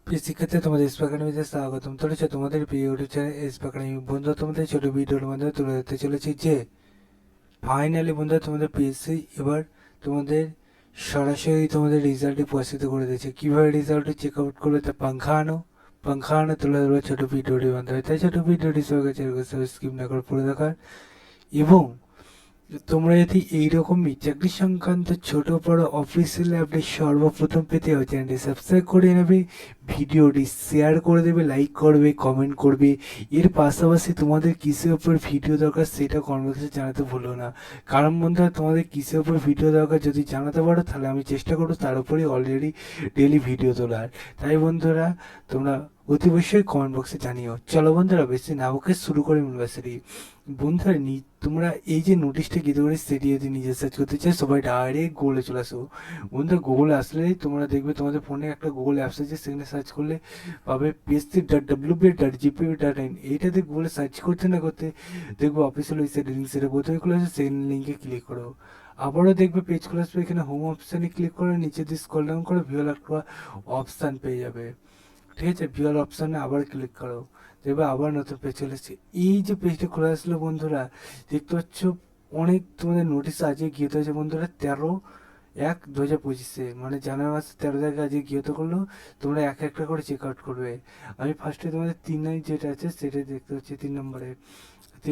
প্রিয় শিক্ষার্থী, তোমাদের স্পোকেন ইংলিশে স্বাগতম। চলেছে তোমাদের প্রিয় ইউটিউব চ্যানেল স্পোকেন ইংলিশ। বন্ধুরা, তোমাদের ছোট ভিডিওর মাধ্যমে তুলে ধরতে চলেছি যে ফাইনালি বন্ধুরা তোমাদের পিএসসি এবার তোমাদের সরাসরি তোমাদের রেজাল্টটি প্রকাশিত করে দিয়েছে। কীভাবে রেজাল্টটি চেক আউট করবে তা পাংখা আনো তুলে ধরবে ছোটো ভিডিওটির মাধ্যমে। তাই ছোটো ভিডিওটি সবাইকে স্কিপ না করে পড়ে দেখার, এবং তোমরা যদি এইরকমই চাকরি সংক্রান্ত ছোট বড় অফিসিয়াল আপডেট সর্বপ্রথম পেতে হয়, চ্যানেলটি সাবস্ক্রাইব করে নেবে, ভিডিওটি শেয়ার করে দেবে, লাইক করবে, কমেন্ট করবে। এর পাশাপাশি তোমাদের কিসের ওপর ভিডিও দরকার সেটা কমেন্ট বক্সে জানাতে ভুলো না। কারণ বন্ধুরা, তোমাদের কিসের ওপর ভিডিও দরকার যদি জানাতে পারো তাহলে আমি চেষ্টা করবো তার উপরেই অলরেডি ডেলি ভিডিও তোলার। তাই বন্ধুরা, তোমরা অতি অবশ্যই কমেন্ট বক্সে জানিও। চলো বন্ধুরা, বেশি না বকে শুরু করি ইউনিভার্সিটি। বন্ধুরা, তোমরা এই যে নোটিশটা গীত করে সেটি যদি নিজে সার্চ করতে চাই, সবাই ডাইরেক্ট গুগলে চলে আসো। বন্ধুরা, গুগলে আসলেই তোমরা দেখবে তোমাদের ফোনে একটা গুগল অ্যাপস আছে, সেখানে সার্চ করলে পাবে psc.wp.gp.in। এইটাতে গুগলে সার্চ করতে না করতে দেখবো অফিসিয়াল ওয়েবসাইট লিঙ্ক, সেটা প্রথমে খুলে আসে, সেখানে লিঙ্কে ক্লিক করো। আবারও দেখবে পেজ খুলে আসবে, এখানে হোম অপশানে ক্লিক করে নিচে দিয়ে স্ক্রল ডাউন করে ভিউয়াল একটা অপশান পেয়ে যাবে। ঠিক আছে, ভিউয়াল অপশানে আবার ক্লিক করো, দেখবে আবার নতুন পেজ চলে এসেছে। এই যে পেজটা খোলা আসলো বন্ধুরা, দেখতে পাচ্ছ অনেক তোমাদের নোটিশ আজকে গিয়ে হয়েছে বন্ধুরা 13/1/2025, মানে জানুয়ারি মাসের 13 তারিখে আজকে গিয়ে করলো। তোমরা এক একটা করে চেক আউট করবে। আমি ফার্স্টে তোমাদের 3 যেটা আছে সেটা দেখতে পাচ্ছি। 3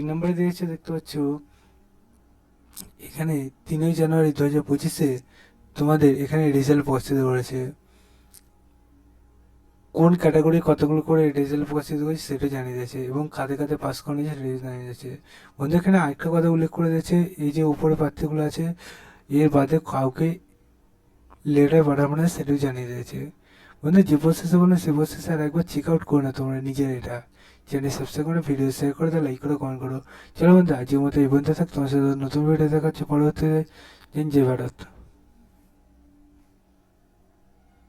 নম্বরে দিয়েছে, দেখতে পাচ্ছ এখানে 3 জানুয়ারি 2025 তোমাদের এখানে রেজাল্ট প্রকাশিত করেছে। কোন ক্যাটাগরি কতগুলো করে রেজাল্ট প্রকাশিত করেছে সেটা জানিয়ে দিয়েছে, এবং কাদের কাদের পাস করে নিয়েছে রেজাল্ট জানিয়ে দিয়েছে। বন্ধু, এখানে আরেকটা কথা উল্লেখ করে দিয়েছে, এই যে উপরে প্রার্থীগুলো আছে এর বাদে কাউকে লেটার পাঠাবো না সেটাও জানিয়ে দিয়েছে। বন্ধু, যে প্রসেসে বলো সে প্রসেসে আর একবার চেক আউট করো না তোমরা নিজের। এটা চ্যানেল সাবস্ক্রাইব করে ভিডিও শেয়ার করে দাও, লাইক করো, কমেন্ট করো। চলো বন্ধু, আজকের মতো এই পর্যন্ত থাক। তোমার সাথে নতুন ভিডিও দেখা হচ্ছে পরবর্তীতে। জয় ভারত।